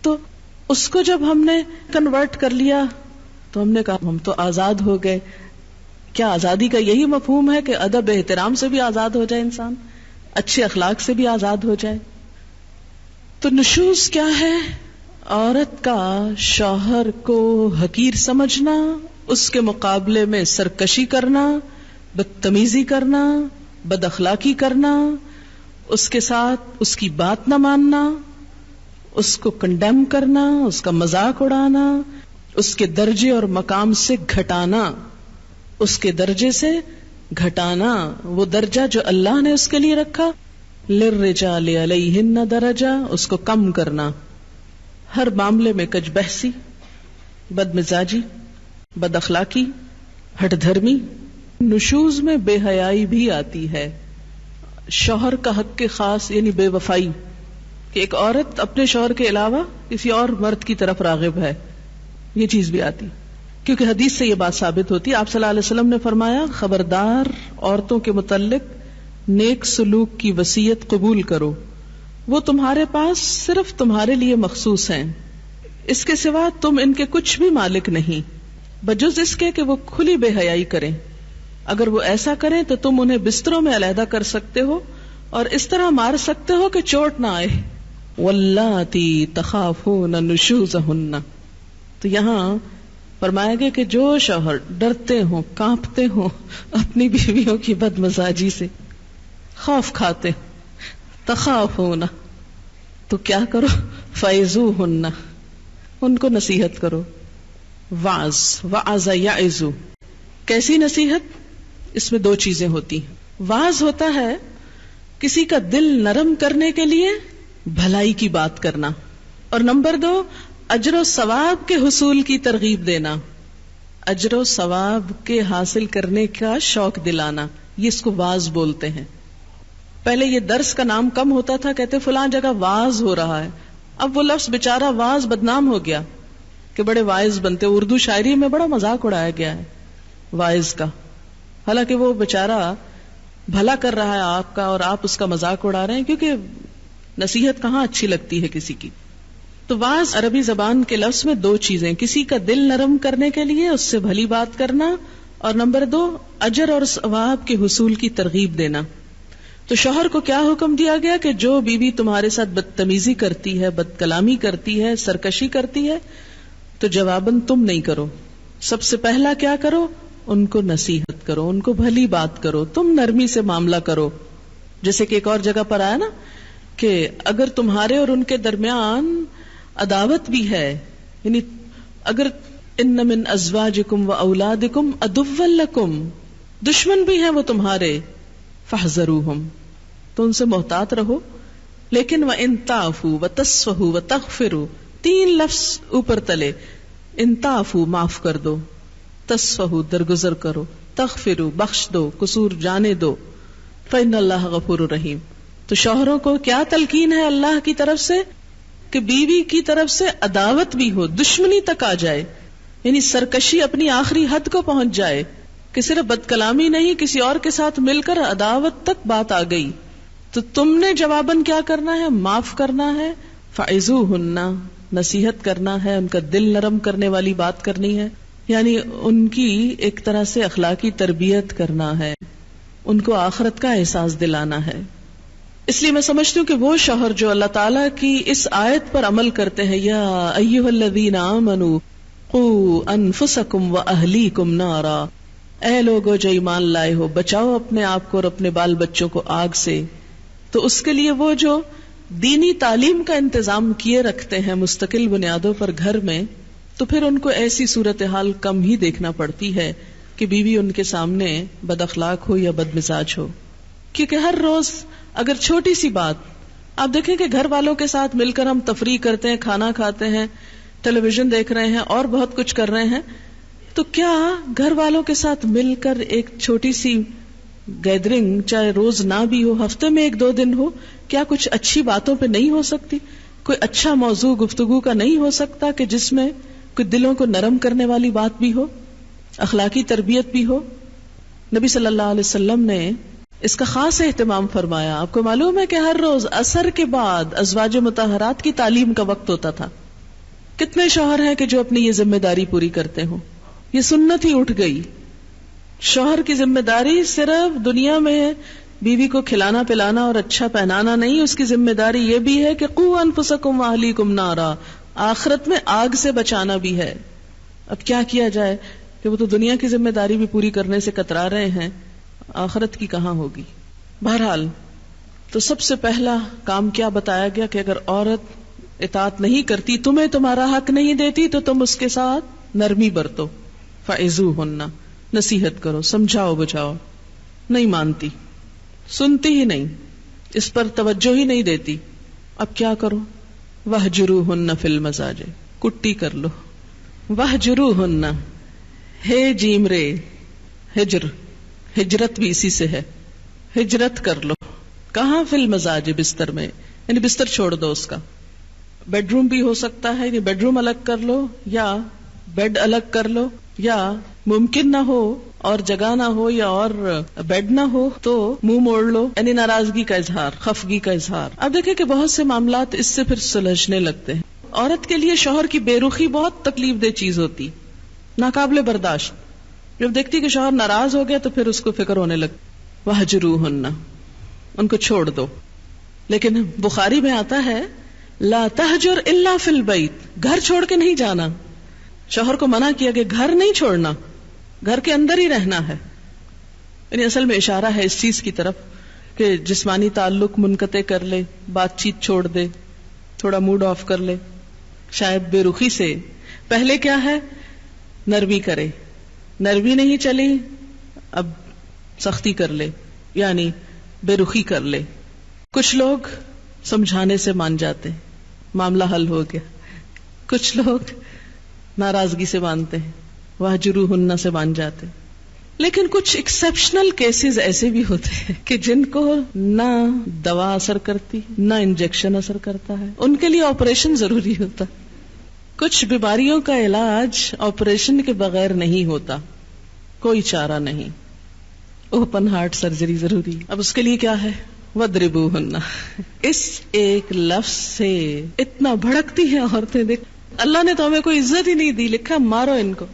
تو اس کو جب ہم نے کنورٹ کر لیا تو ہم نے کہا ہم تو آزاد ہو گئے. کیا آزادی کا یہی مفہوم ہے کہ ادب احترام سے بھی آزاد ہو جائے، انسان اچھے اخلاق سے بھی آزاد ہو جائے؟ تو نشوز کیا ہے عورت کا شوہر کو حقیر سمجھنا، اس کے مقابلے میں سرکشی کرنا، بدتمیزی کرنا، بد اخلاقی کرنا، اس کے ساتھ اس کی بات نہ ماننا، اس کو کنڈیم کرنا، اس کا مذاق اڑانا، اس کے درجے اور مقام سے گھٹانا، اس کے درجے سے گھٹانا، وہ درجہ جو اللہ نے اس کے لیے رکھا، للرجال علیہن درجہ، اس کو کم کرنا، ہر معاملے میں کج بحثی، بد مزاجی، بد اخلاقی، ہٹ دھرمی، نشوز میں بے حیائی بھی آتی ہے، شوہر کا حق کے خاص یعنی بے وفائی، کہ ایک عورت اپنے شوہر کے علاوہ کسی اور مرد کی طرف راغب ہے، یہ چیز بھی آتی، کیونکہ حدیث سے یہ بات ثابت ہوتی ہے۔ آپ صلی اللہ علیہ وسلم نے فرمایا، خبردار عورتوں کے متعلق نیک سلوک کی وصیت قبول کرو، وہ تمہارے پاس صرف تمہارے لیے مخصوص ہیں، اس کے سوا تم ان کے کچھ بھی مالک نہیں، بجز اس کے کہ وہ کھلی بے حیائی کریں، اگر وہ ایسا کریں تو تم انہیں بستروں میں علیحدہ کر سکتے ہو اور اس طرح مار سکتے ہو کہ چوٹ نہ آئے، واللاتی تخافون نشوزہن، تو یہاں فرمایا گیا کہ جو شوہر ڈرتے ہوں، کانپتے ہوں اپنی بیویوں کی بد مزاجی سے، خوف کھاتے، تخافون، تو کیا کرو، فعظوہن، ان کو نصیحت کرو، وعظ یعظ، کیسی نصیحت؟ اس میں دو چیزیں ہوتی ہیں، وعظ ہوتا ہے کسی کا دل نرم کرنے کے لیے بھلائی کی بات کرنا، اور نمبر 2 اجر و ثواب کے حصول کی ترغیب دینا، اجر و ثواب کے حاصل کرنے کا شوق دلانا، یہ اس کو واعظ بولتے ہیں۔ پہلے یہ درس کا نام کم ہوتا تھا، کہتے فلاں جگہ واعظ ہو رہا ہے، اب وہ لفظ بیچارہ واعظ بدنام ہو گیا کہ بڑے واعظ بنتے، اردو شاعری میں بڑا مذاق اڑایا گیا ہے واعظ کا، حالانکہ وہ بیچارہ بھلا کر رہا ہے آپ کا اور آپ اس کا مذاق اڑا رہے ہیں، کیونکہ نصیحت کہاں اچھی لگتی ہے کسی کی۔ تو واعظ عربی زبان کے لفظ میں دو چیزیں، کسی کا دل نرم کرنے کے لیے اس سے بھلی بات کرنا، اور نمبر 2 اجر اور ثواب کے حصول کی ترغیب دینا۔ تو شوہر کو کیا حکم دیا گیا کہ جو بیوی تمہارے ساتھ بدتمیزی کرتی ہے، بد کلامی کرتی ہے، سرکشی کرتی ہے، تو جواباً تم نہیں کرو، سب سے پہلا کیا کرو، ان کو نصیحت کرو، ان کو بھلی بات کرو، تم نرمی سے معاملہ کرو۔ جیسے کہ ایک اور جگہ پر آیا نا کہ اگر تمہارے اور ان کے درمیان عداوت بھی ہے، یعنی اگر ان من ازواجکم و اولادکم عدوا لکم، دشمن بھی ہیں وہ تمہارے، فاحذروہم، تو ان سے محتاط رہو، لیکن وان تعفوا وتصفحوا وتغفروا، 3 لفظ اوپر تلے، ان تعفوا معاف کر دو، تصفحوا درگزر کرو، تغفروا بخش دو، قصور جانے دو، فإن اللہ غفور رحیم۔ تو شوہروں کو کیا تلقین ہے اللہ کی طرف سے کہ بیوی کی طرف سے عداوت بھی ہو، دشمنی تک آ جائے، یعنی سرکشی اپنی آخری حد کو پہنچ جائے کہ صرف بد کلامی نہیں، کسی اور کے ساتھ مل کر عداوت تک بات آ گئی، تو تم نے جواباً کیا کرنا ہے، معاف کرنا ہے، فعظوہن، نصیحت کرنا ہے، ان کا دل نرم کرنے والی بات کرنی ہے، یعنی ان کی ایک طرح سے اخلاقی تربیت کرنا ہے، ان کو آخرت کا احساس دلانا ہے۔ اس لیے میں سمجھتی ہوں کہ وہ شوہر جو اللہ تعالیٰ کی اس آیت پر عمل کرتے ہیں، یا ایھا الذین آمنوا قوا انفسکم واہلیکم نارا، اے لوگو جو ایمان لائے ہو، بچاؤ اپنے آپ کو اور اپنے بال بچوں کو آگ سے، تو اس کے لیے وہ جو دینی تعلیم کا انتظام کیے رکھتے ہیں مستقل بنیادوں پر گھر میں، تو پھر ان کو ایسی صورتحال کم ہی دیکھنا پڑتی ہے کہ بیوی ان کے سامنے بد اخلاق ہو یا بد مزاج ہو، کیونکہ ہر روز اگر چھوٹی سی بات آپ دیکھیں کہ گھر والوں کے ساتھ مل کر ہم تفریح کرتے ہیں، کھانا کھاتے ہیں، ٹیلی ویژن دیکھ رہے ہیں اور بہت کچھ کر رہے ہیں، تو کیا گھر والوں کے ساتھ مل کر ایک چھوٹی سی گیدرنگ، چاہے روز نہ بھی ہو، ہفتے میں 1-2 دن ہو، کیا کچھ اچھی باتوں پہ نہیں ہو سکتی؟ کوئی اچھا موضوع گفتگو کا نہیں ہو سکتا کہ جس میں کوئی دلوں کو نرم کرنے والی بات بھی ہو، اخلاقی تربیت بھی ہو؟ نبی صلی اللہ علیہ وسلم نے اس کا خاص اہتمام فرمایا۔ آپ کو معلوم ہے کہ ہر روز عصر کے بعد ازواج مطہرات کی تعلیم کا وقت ہوتا تھا۔ کتنے شوہر ہیں کہ جو اپنی یہ ذمہ داری پوری کرتے ہوں؟ یہ سنت ہی اٹھ گئی۔ شوہر کی ذمہ داری صرف دنیا میں بیوی کو کھلانا پلانا اور اچھا پہنانا نہیں، اس کی ذمہ داری یہ بھی ہے کہ قوا انفسکم واہلیکم نارا، آخرت میں آگ سے بچانا بھی ہے. اب کیا کیا جائے کہ وہ تو دنیا کی ذمہ داری بھی پوری کرنے سے کترا رہے ہیں, آخرت کی کہاں ہوگی. بہرحال تو سب سے پہلا کام کیا بتایا گیا کہ اگر عورت اطاعت نہیں کرتی, تمہیں تمہارا حق نہیں دیتی, تو تم اس کے ساتھ نرمی برتو. فعظوہن, نصیحت کرو, سمجھاؤ بجھاؤ. نہیں مانتی, سنتی ہی نہیں, اس پر توجہ ہی نہیں دیتی. اب کیا کرو؟ وہجروہن فی المضاجع, کٹی کر لو. وہجروہن, ہے جیم رے, ہجر, ہجرت بھی اسی سے ہے, ہجرت کر لو. کہاں؟ فی المضاجع, بستر میں, یعنی بستر چھوڑ دو اس کا. بیڈ روم بھی ہو سکتا ہے, یعنی بیڈ روم الگ کر لو, یا بیڈ الگ کر لو, یا ممکن نہ ہو اور جگہ نہ ہو یا اور بیڈ نہ ہو تو منہ موڑ لو, یعنی ناراضگی کا اظہار, خفگی کا اظہار. اب دیکھیں کہ بہت سے معاملات اس سے پھر سلجھنے لگتے ہیں. عورت کے لیے شوہر کی بے رخی بہت تکلیف دہ چیز ہوتی, ناقابل برداشت. جب دیکھتی کہ شوہر ناراض ہو گیا تو پھر اس کو فکر ہونے لگتی. وہجروہن, ان کو چھوڑ دو. لیکن بخاری میں آتا ہے لا تہجر الا فی البیت, گھر چھوڑ کے نہیں جانا. شوہر کو منع کیا کہ گھر نہیں چھوڑنا, گھر کے اندر ہی رہنا ہے. یعنی اصل میں اشارہ ہے اس چیز کی طرف کہ جسمانی تعلق منقطع کر لے, بات چیت چھوڑ دے, تھوڑا موڈ آف کر لے, شاید بے رخی سے. پہلے کیا ہے؟ نرمی کرے, نرمی نہیں چلی, اب سختی کر لے, یعنی بے رخی کر لے. کچھ لوگ سمجھانے سے مان جاتے ہیں, معاملہ حل ہو گیا. کچھ لوگ ناراضگی سے مانتے ہیں, وہجروہن سے مان جاتے ہیں. لیکن کچھ ایکسپشنل کیسز ایسے بھی ہوتے ہیں کہ جن کو نہ دوا اثر کرتی, نہ انجیکشن اثر کرتا ہے, ان کے لیے آپریشن ضروری ہوتا. کچھ بیماریوں کا علاج آپریشن کے بغیر نہیں ہوتا, کوئی چارہ نہیں, اوپن ہارٹ سرجری ضروری. اب اس کے لیے کیا ہے؟ وَضْرِبُوهُنَّ. اس ایک لفظ سے اتنا بھڑکتی ہیں عورتیں. دیکھ, اللہ نے تو ہمیں کوئی عزت ہی نہیں دی, لکھا مارو ان کو.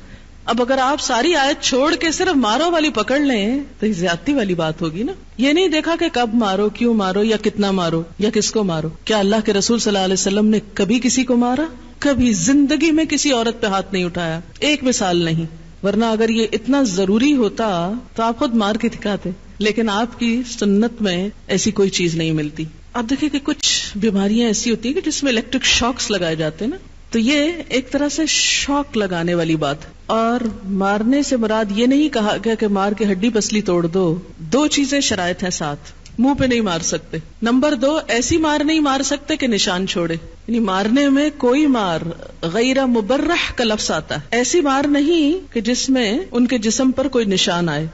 اب اگر آپ ساری آیت چھوڑ کے صرف مارو والی پکڑ لیں تو یہ زیادتی والی بات ہوگی نا. یہ نہیں دیکھا کہ کب مارو, کیوں مارو, یا کتنا مارو, یا کس کو مارو. کیا اللہ کے رسول صلی اللہ علیہ وسلم نے کبھی کسی کو مارا؟ کبھی زندگی میں کسی عورت پہ ہاتھ نہیں اٹھایا, ایک مثال نہیں. ورنہ اگر یہ اتنا ضروری ہوتا تو آپ خود مار کے دکھاتے. لیکن آپ کی سنت میں ایسی کوئی چیز نہیں ملتی. آپ دیکھیں کہ کچھ بیماریاں ایسی ہوتی ہیں کہ جس میں الیکٹرک شاکس لگائے جاتے ہیں نا, تو یہ ایک طرح سے شاک لگانے والی بات. اور مارنے سے مراد یہ نہیں کہا گیا کہ مار کے ہڈی پسلی توڑ دو. دو چیزیں شرائط ہیں ساتھ. منہ پہ نہیں مار سکتے. نمبر 2, ایسی مار نہیں مار سکتے کہ نشان چھوڑے. یعنی مارنے میں کوئی مار غیر مبرح کا لفظ آتا ہے, ایسی مار نہیں کہ جس میں ان کے جسم پر کوئی نشان آئے.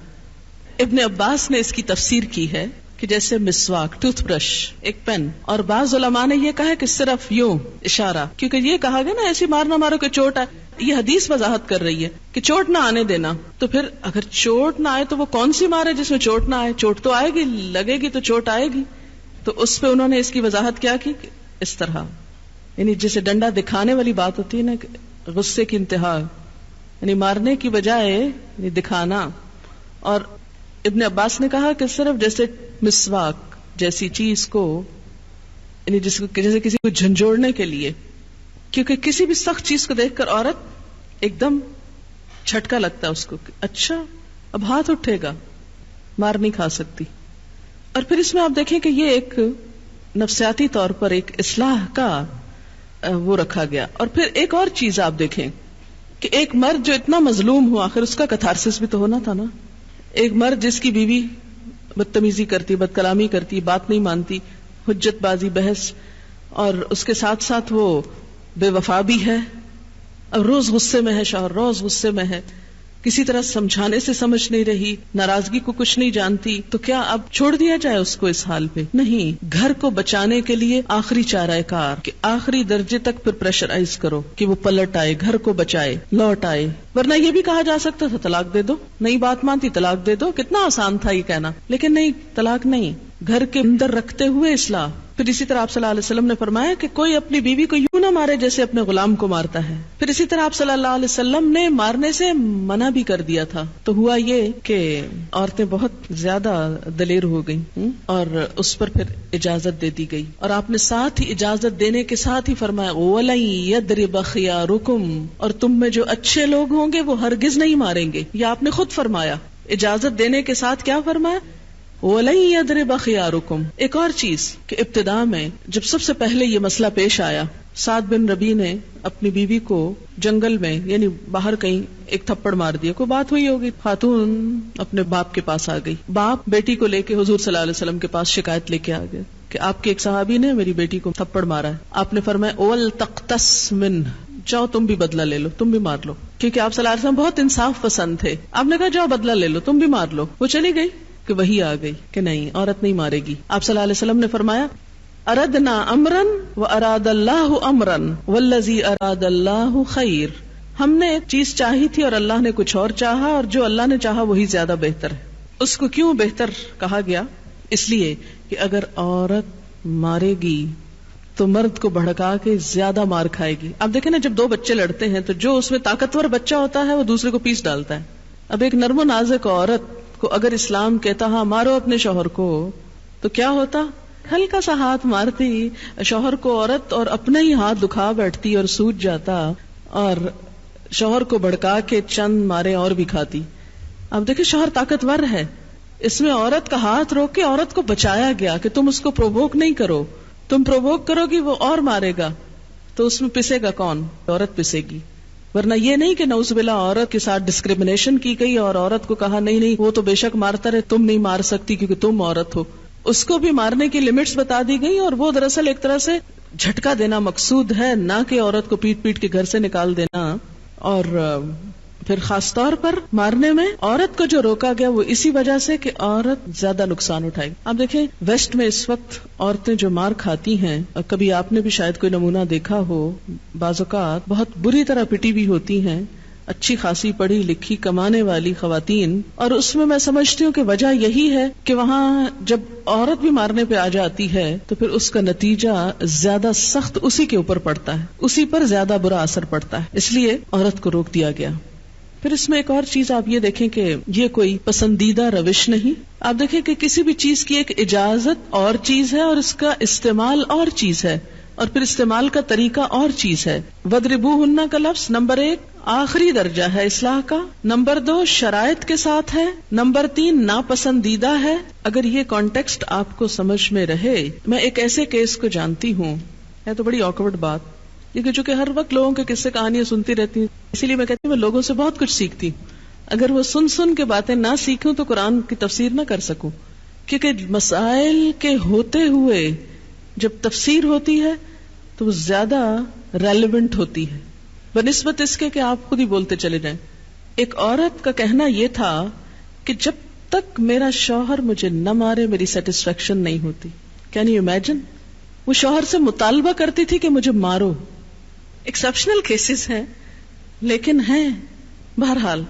ابن عباس نے اس کی تفسیر کی ہے کہ جیسے مسواک, ٹوتھ برش, ایک پین. اور بعض علماء نے یہ کہا کہ صرف یوں اشارہ, کیونکہ یہ کہا گیا نا ایسی مار نہ مارو کہ چوٹ آئے. یہ حدیث وضاحت کر رہی ہے کہ چوٹ نہ آنے دینا. تو پھر اگر چوٹ نہ آئے تو وہ کون سی مار ہے جس میں چوٹ نہ آئے؟ چوٹ تو آئے گی, لگے گی تو چوٹ آئے گی. تو اس پہ انہوں نے اس کی وضاحت کیا کی کہ اس طرح, یعنی جیسے ڈنڈا دکھانے والی بات ہوتی ہے نا, غصے کی انتہا, یعنی مارنے کی بجائے یعنی دکھانا. اور ابن عباس نے کہا کہ صرف جیسے مسواک جیسی چیز کو, یعنی جیسے کسی کو جھنجھوڑنے کے لیے, کیونکہ کسی بھی سخت چیز کو دیکھ کر عورت ایک دم جھٹکا لگتا ہے اس کو, اچھا اب ہاتھ اٹھے گا, مار نہیں کھا سکتی. اور پھر اس میں آپ دیکھیں کہ یہ ایک نفسیاتی طور پر ایک اصلاح کا وہ رکھا گیا. اور پھر ایک اور چیز آپ دیکھیں کہ ایک مرد جو اتنا مظلوم ہو, آخر اس کا کتھارسس بھی تو ہونا تھا نا. ایک مرد جس کی بیوی بدتمیزی کرتی, بد کلامی کرتی, بات نہیں مانتی, حجت بازی, بحث, اور اس کے ساتھ ساتھ وہ بے وفا بھی ہے, اور روز غصے میں ہے, شوہر روز غصے میں ہے, کسی طرح سمجھانے سے سمجھ نہیں رہی, ناراضگی کو کچھ نہیں جانتی. تو کیا اب چھوڑ دیا جائے اس کو اس حال پہ؟ نہیں. گھر کو بچانے کے لیے آخری چارہ کار کہ آخری درجے تک پھر پریشرائز کرو کہ وہ پلٹ آئے, گھر کو بچائے, لوٹ آئے. ورنہ یہ بھی کہا جا سکتا تھا طلاق دے دو, نہیں بات مانتی طلاق دے دو, کتنا آسان تھا یہ کہنا. لیکن نہیں, طلاق نہیں, گھر کے اندر رکھتے ہوئے اصلاح. پھر اسی طرح آپ صلی اللہ علیہ وسلم نے فرمایا کہ کوئی اپنی بیوی کو یوں نہ مارے جیسے اپنے غلام کو مارتا ہے. پھر اسی طرح آپ صلی اللہ علیہ وسلم نے مارنے سے منع بھی کر دیا تھا. تو ہوا یہ کہ عورتیں بہت زیادہ دلیر ہو گئیں اور اس پر پھر اجازت دے دی گئی, اور آپ نے ساتھ ہی اجازت دینے کے ساتھ ہی فرمایا وَلَن يَضْرِبَ خِيَارُكُمْ, اور تم میں جو اچھے لوگ ہوں گے وہ ہرگز نہیں ماریں گے. یہ آپ نے خود فرمایا, اجازت دینے کے ساتھ کیا فرمایا, وَلَن يَضْرِبَ خِيَارُكُمْ. ایک اور چیز کہ ابتدا میں جب سب سے پہلے یہ مسئلہ پیش آیا, سعد بن ربی نے اپنی بیوی کو جنگل میں یعنی باہر کہیں ایک تھپڑ مار دیا. کوئی بات ہوئی ہوگی, خاتون اپنے باپ کے پاس آ گئی, باپ بیٹی کو لے کے حضور صلی اللہ علیہ وسلم کے پاس شکایت لے کے آ گئے کہ آپ کے ایک صحابی نے میری بیٹی کو تھپڑ مارا ہے. آپ نے فرمایا وَلْتَقْتَسْ مِنْهُ, جاؤ تم بھی بدلہ لے لو, تم بھی مار لو. کیونکہ آپ صلی اللہ علیہ وسلم بہت انصاف پسند تھے. آپ نے کہا جاؤ بدلہ لے لو, تم بھی مار لو. وہ چلی گئی کہ وہی آ گئی کہ نہیں, عورت نہیں مارے گی. آپ صلی اللہ علیہ وسلم نے فرمایا اردنا امرن و اراد اللہ امرن والذی اراد اللہ خیر. ہم نے ایک چیز چاہی تھی اور اللہ نے کچھ اور چاہا, اور جو اللہ نے چاہا وہی زیادہ بہتر ہے. اس کو کیوں بہتر کہا گیا؟ اس لیے کہ اگر عورت مارے گی تو مرد کو بھڑکا کے زیادہ مار کھائے گی. اب دیکھیں نا, جب دو بچے لڑتے ہیں تو جو اس میں طاقتور بچہ ہوتا ہے وہ دوسرے کو پیس ڈالتا ہے. اب ایک نرم و نازک عورت کو اگر اسلام کہتا ہاں مارو اپنے شوہر کو, تو کیا ہوتا, ہلکا سا ہاتھ مارتی شوہر کو عورت اور اپنا ہی ہاتھ دکھا بیٹھتی اور سوج جاتا, اور شوہر کو بھڑکا کے چند مارے اور بھی کھاتی. اب دیکھیں شوہر طاقتور ہے, اس میں عورت کا ہاتھ روک کے عورت کو بچایا گیا کہ تم اس کو پرووک نہیں کرو, تم پرووک کرو گی وہ اور مارے گا, تو اس میں پسے گا کون, عورت پسے گی. ورنہ یہ نہیں کہ نعوذ باللہ عورت کے ساتھ ڈسکریمنیشن کی گئی اور عورت کو کہا نہیں نہیں وہ تو بے شک مارتا رہے, تم نہیں مار سکتی کیونکہ تم عورت ہو. اس کو بھی مارنے کی لمٹس بتا دی گئی, اور وہ دراصل ایک طرح سے جھٹکا دینا مقصود ہے, نہ کہ عورت کو پیٹ پیٹ کے گھر سے نکال دینا. اور پھر خاص طور پر مارنے میں عورت کو جو روکا گیا وہ اسی وجہ سے کہ عورت زیادہ نقصان اٹھائے. آپ دیکھیں ویسٹ میں اس وقت عورتیں جو مار کھاتی ہیں, کبھی آپ نے بھی شاید کوئی نمونہ دیکھا ہو, بعض اوقات بہت بری طرح پٹی بھی ہوتی ہیں, اچھی خاصی پڑھی لکھی کمانے والی خواتین. اور اس میں سمجھتی ہوں کہ وجہ یہی ہے کہ وہاں جب عورت بھی مارنے پہ آ جاتی ہے تو پھر اس کا نتیجہ زیادہ سخت اسی کے اوپر پڑتا ہے, اسی پر زیادہ برا اثر پڑتا ہے, اس لیے عورت کو روک دیا گیا. پھر اس میں ایک اور چیز آپ یہ دیکھیں کہ یہ کوئی پسندیدہ روش نہیں. آپ دیکھیں کہ کسی بھی چیز کی ایک اجازت اور چیز ہے اور اس کا استعمال اور چیز ہے, اور پھر استعمال کا طریقہ اور چیز ہے. وَضْرِبُوهُنَّ کا لفظ نمبر 1 آخری درجہ ہے اصلاح کا, نمبر 2 شرائط کے ساتھ ہے, نمبر 3 ناپسندیدہ ہے. اگر یہ کانٹیکسٹ آپ کو سمجھ میں رہے, میں ایک ایسے کیس کو جانتی ہوں, ہے تو بڑی آکورڈ بات, کیونکہ چونکہ ہر وقت لوگوں کے قصے کہانیاں سنتی رہتی ہوں, اسی لیے میں کہتی ہوں میں لوگوں سے بہت کچھ سیکھتی ہوں. اگر وہ سن کے باتیں نہ سیکھوں تو قرآن کی تفسیر نہ کر سکوں, کیونکہ مسائل کے ہوتے ہوئے جب تفسیر ہوتی ہے تو وہ زیادہ ریلیونٹ ہوتی ہے بنسبت اس کے کہ آپ خود ہی بولتے چلے جائیں. ایک عورت کا کہنا یہ تھا کہ جب تک میرا شوہر مجھے نہ مارے میری سیٹسفیکشن نہیں ہوتی. کین یو امیجن, وہ شوہر سے مطالبہ کرتی تھی کہ مجھے مارو. ایکسپشنل کیسز ہیں لیکن ہیں. بہرحال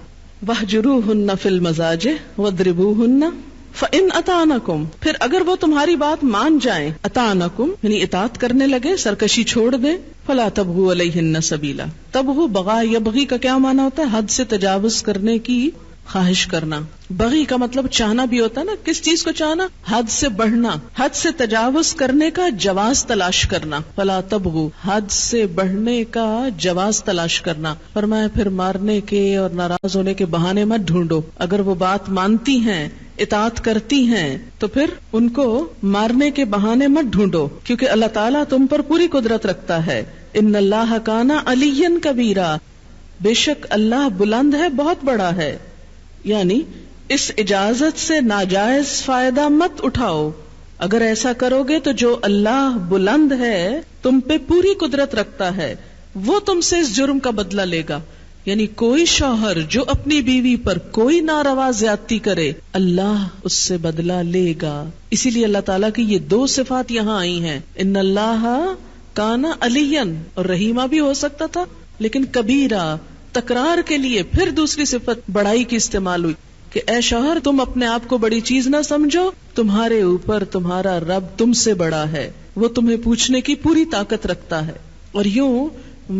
وَاهْجُرُوهُنَّ فِي الْمَضَاجِعِ وَاضْرِبُوهُنَّ فَإِنْ أَطَعْنَكُمْ, پھر اگر وہ تمہاری بات مان جائیں, أَطَعْنَكُمْ یعنی اطاعت کرنے لگے, سرکشی چھوڑ دیں, فَلَا تَبْغُوا عَلَيْهِنَّ سَبِيلًا. تبغوا بغا یبغی کا کیا معنی ہوتا ہے, حد سے تجاوز کرنے کی خواہش کرنا. بغی کا مطلب چاہنا بھی ہوتا ہے نا, کس چیز کو چاہنا, حد سے بڑھنا, حد سے تجاوز کرنے کا جواز تلاش کرنا. فلا تبغوا حد سے بڑھنے کا جواز تلاش کرنا. فرمایا پھر مارنے کے اور ناراض ہونے کے بہانے مت ڈھونڈو. اگر وہ بات مانتی ہیں اطاعت کرتی ہیں تو پھر ان کو مارنے کے بہانے مت ڈھونڈو, کیونکہ اللہ تعالیٰ تم پر پوری قدرت رکھتا ہے. ان اللہ کان علیٰ کبیرا, بے شک اللہ بلند ہے, بہت بڑا ہے. یعنی اس اجازت سے ناجائز فائدہ مت اٹھاؤ. اگر ایسا کرو گے تو جو اللہ بلند ہے, تم پہ پوری قدرت رکھتا ہے, وہ تم سے اس جرم کا بدلہ لے گا. یعنی کوئی شوہر جو اپنی بیوی پر کوئی ناروا زیادتی کرے, اللہ اس سے بدلہ لے گا. اسی لیے اللہ تعالیٰ کی یہ 2 صفات یہاں آئی ہیں, ان اللہ کان علیًا, اور رحیمہ بھی ہو سکتا تھا لیکن کبیرہ تکرار کے لیے پھر دوسری صفت بڑائی کی استعمال ہوئی کہ اے شوہر تم اپنے آپ کو بڑی چیز نہ سمجھو, تمہارے اوپر تمہارا رب تم سے بڑا ہے, وہ تمہیں پوچھنے کی پوری طاقت رکھتا ہے. اور یوں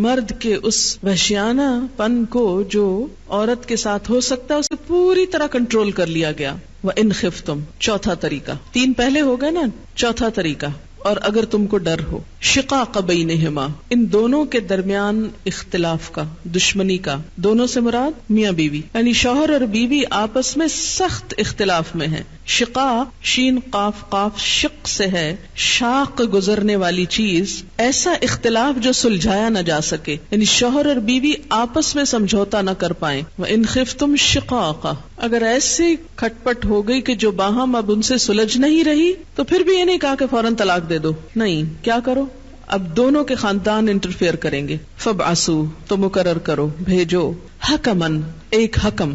مرد کے اس وحشیانہ پن کو جو عورت کے ساتھ ہو سکتا ہے اسے پوری طرح کنٹرول کر لیا گیا. وَإِنْ خِفْتُمْ چوتھا طریقہ، 3 پہلے ہو گئے نا، چوتھا طریقہ، اور اگر تم کو ڈر ہو، شقاق بینہما، ان دونوں کے درمیان اختلاف کا، دشمنی کا. دونوں سے مراد میاں بیوی، یعنی شوہر اور بیوی آپس میں سخت اختلاف میں ہیں. شقاق شین قاف قاف شق سے ہے، شاق گزرنے والی چیز، ایسا اختلاف جو سلجھایا نہ جا سکے، یعنی شوہر اور بیوی آپس میں سمجھوتا نہ کر پائیں. وَإِنْ خِفْتُمْ شِقَاقًا، اگر ایسی کھٹ پٹ ہو گئی کہ جو باہم اب ان سے سلجھ نہیں رہی، تو پھر بھی یہ نہیں کہا کہ فوراً طلاق دے دو، نہیں، کیا کرو، اب دونوں کے خاندان انٹرفیئر کریں گے. فَبْعَثُوا، تو مقرر کرو، بھیجو، حکمن، ایک حکم.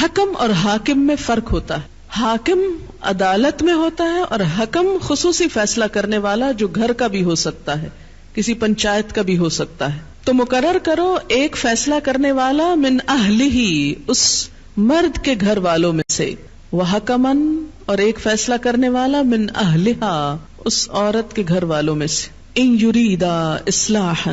حکم اور حاکم میں فرق ہوتا ہے. حاکم عدالت میں ہوتا ہے اور حکم خصوصی فیصلہ کرنے والا جو گھر کا بھی ہو سکتا ہے، کسی پنچایت کا بھی ہو سکتا ہے. تو مقرر کرو ایک فیصلہ کرنے والا من اہلہ، اس مرد کے گھر والوں میں سے، وحکمن، اور ایک فیصلہ کرنے والا من اہلہا، اس عورت کے گھر والوں میں سے. ان یریدا اصلاحا،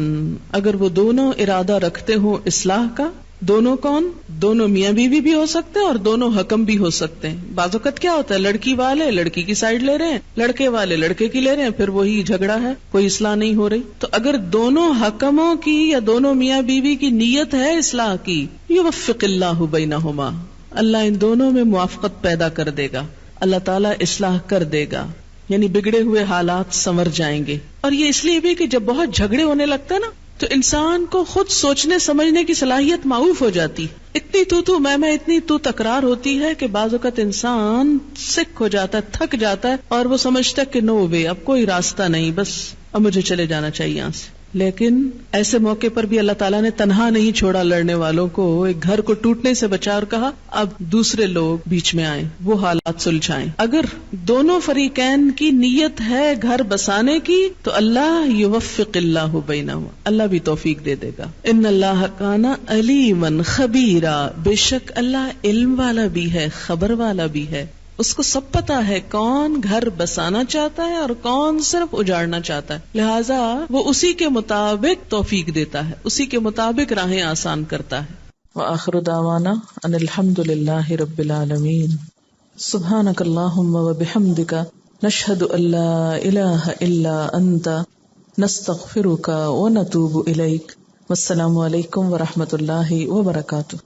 اگر وہ دونوں ارادہ رکھتے ہوں اصلاح کا. دونوں کون؟ دونوں میاں بیوی بھی ہو سکتے ہیں اور دونوں حکم بھی ہو سکتے ہیں. بعض اوقات کیا ہوتا ہے، لڑکی والے لڑکی کی سائیڈ لے رہے ہیں، لڑکے والے لڑکے کی لے رہے ہیں، پھر وہی جھگڑا ہے، کوئی اصلاح نہیں ہو رہی. تو اگر دونوں حکموں کی یا دونوں میاں بیوی کی نیت ہے اصلاح کی، یوفق اللہ بینہما، اللہ ان دونوں میں موافقت پیدا کر دے گا، اللہ تعالیٰ اصلاح کر دے گا، یعنی بگڑے ہوئے حالات سنور جائیں گے. اور یہ اس لیے بھی کہ جب بہت جھگڑے ہونے لگتے ہیں نا تو انسان کو خود سوچنے سمجھنے کی صلاحیت معوف ہو جاتی. اتنی تو میں اتنی تو تکرار ہوتی ہے کہ بعض اوقات انسان سک ہو جاتا ہے، تھک جاتا ہے، اور وہ سمجھتا ہے کہ نو وے، اب کوئی راستہ نہیں، بس اب مجھے چلے جانا چاہیے یہاں سے. لیکن ایسے موقع پر بھی اللہ تعالیٰ نے تنہا نہیں چھوڑا لڑنے والوں کو. ایک گھر کو ٹوٹنے سے بچا اور کہا اب دوسرے لوگ بیچ میں آئیں، وہ حالات سلجھائیں. اگر دونوں فریقین کی نیت ہے گھر بسانے کی تو اللہ یوفق اللہ بینہما، اللہ بھی توفیق دے دے گا. ان اللہ کان علیما خبیرا، بے شک اللہ علم والا بھی ہے، خبر والا بھی ہے. اس کو سب پتا ہے کون گھر بسانا چاہتا ہے اور کون صرف اجاڑنا چاہتا ہے، لہذا وہ اسی کے مطابق توفیق دیتا ہے، اسی کے مطابق راہیں آسان کرتا ہے. وآخر دعوانا ان الحمد للہ رب العالمین. سبحانک اللہم وبحمدک، نشہد ان لا الہ الا انت، نستغفرک ونتوب الیک. والسلام علیکم ورحمۃ اللہ وبرکاتہ.